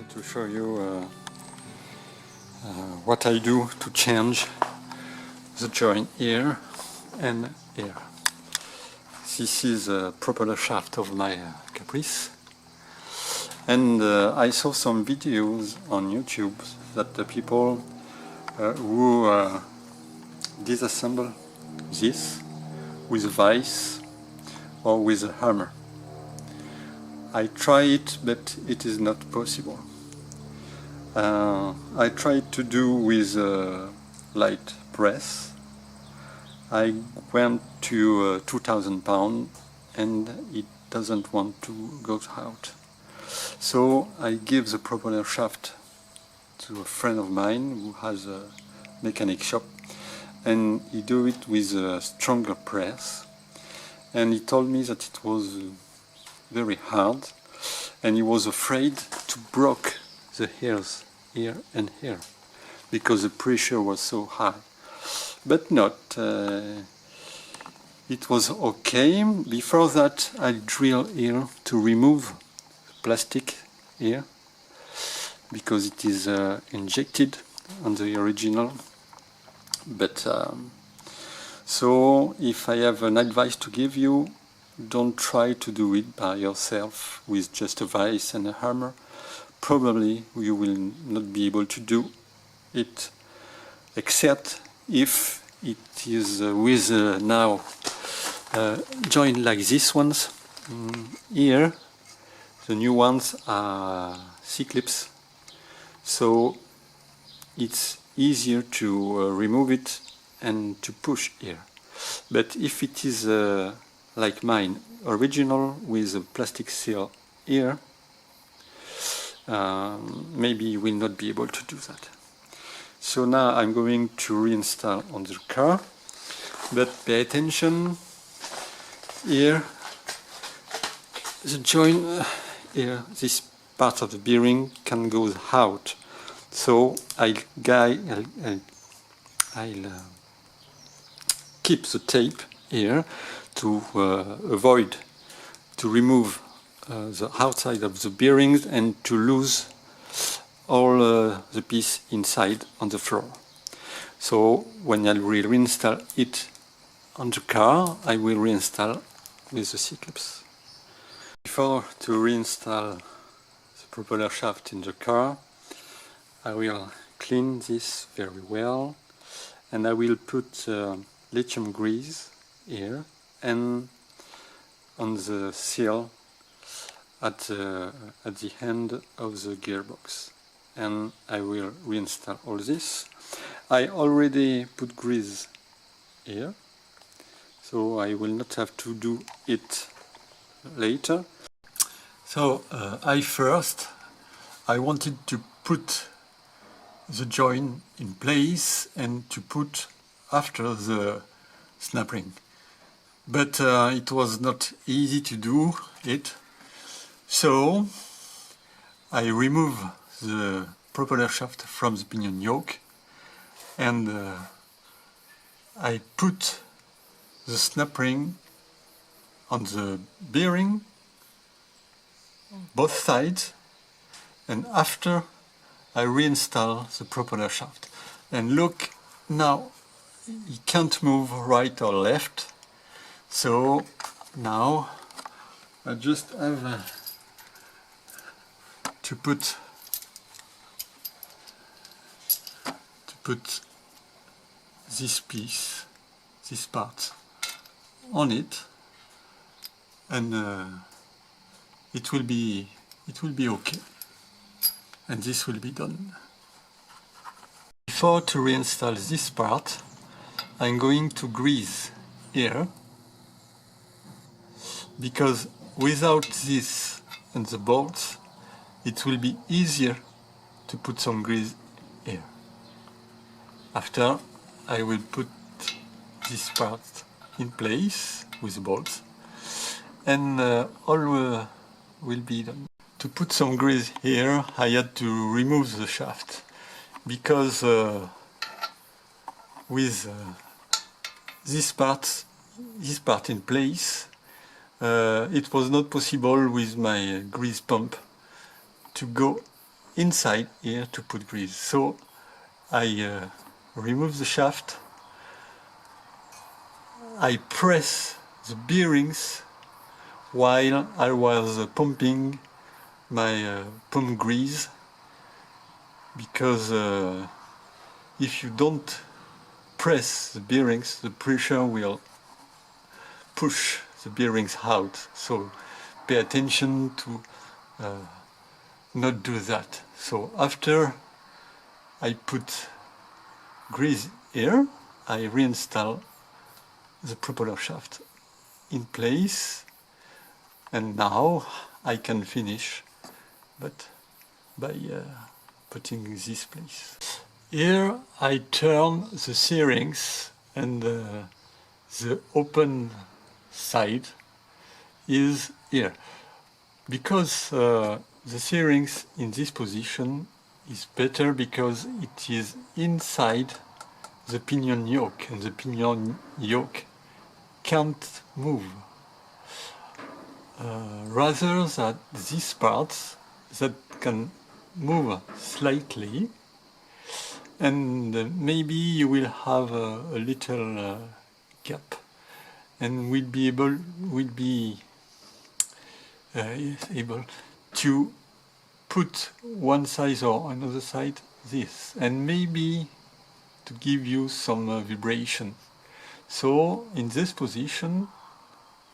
to show you what I do to change the joint here and here. This is a propeller shaft of my Caprice, and I saw some videos on YouTube that the people who disassemble this with a vise or with a hammer. I try it, but it is not possible. I tried to do with a light press. I went to 2,000 pounds and it doesn't want to go out. So I give the propeller shaft to a friend of mine who has a mechanic shop, and he do it with a stronger press, and he told me that it was very hard and he was afraid to break the hairs here and here because the pressure was so high. But not, it was okay. Before that I drill here to remove plastic here because it is injected on the original. But so if I have an advice to give you, don't try to do it by yourself with just a vise and a hammer. Probably you will not be able to do it, except if it is with now joint like these ones. Here the new ones are C-clips, so it's easier to remove it and to push here. But if it is like mine, original with a plastic seal here, maybe you will not be able to do that. So now I'm going to reinstall on the car, but pay attention here, the joint here, this part of the bearing can go out. So I'll keep the tape here to avoid to remove the outside of the bearings and to lose all the piece inside on the floor. So when I will reinstall it on the car, I will reinstall with the C-clips. Before to reinstall the propeller shaft in the car, I will clean this very well, and I will put lithium grease here and on the seal at the end of the gearbox, and I will reinstall all this. I already put grease here, so I will not have to do it later. So I wanted to put the joint in place and to put after the snap ring, but it was not easy to do it. So I remove the propeller shaft from the pinion yoke, and I put the snap ring on the bearing, both sides, and after I reinstall the propeller shaft. And look, now you can't move right or left, so now I just have to put this piece, this part on it, and it will be okay, and this will be done. Before to reinstall this part, I'm going to grease here, because without this and the bolts it will be easier to put some grease here. After, I will put this part in place with the bolts, and all will be done. To put some grease here, I had to remove the shaft, because with this part in place, it was not possible with my grease pump to go inside here to put grease. So I remove the shaft, I press the bearings while I was pumping my pump grease, because if you don't press the bearings, the pressure will push the bearings out. So pay attention to not do that. So after I put grease here, I reinstall the propeller shaft in place, and now I can finish, but by putting this place. Here I turn the steerings, and the open side is here, because the steerings in this position is better because it is inside the pinion yoke, and the pinion yoke can't move. Rather than these parts that can move slightly, and maybe you will have a little gap, and will be able to put one side or another side this, and maybe to give you some vibration. So in this position,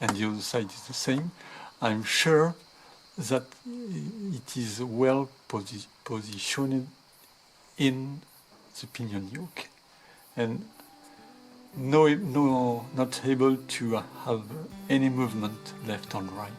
and the other side is the same, I'm sure that it is well positioned in the pinion yoke, and not able to have any movement left or right.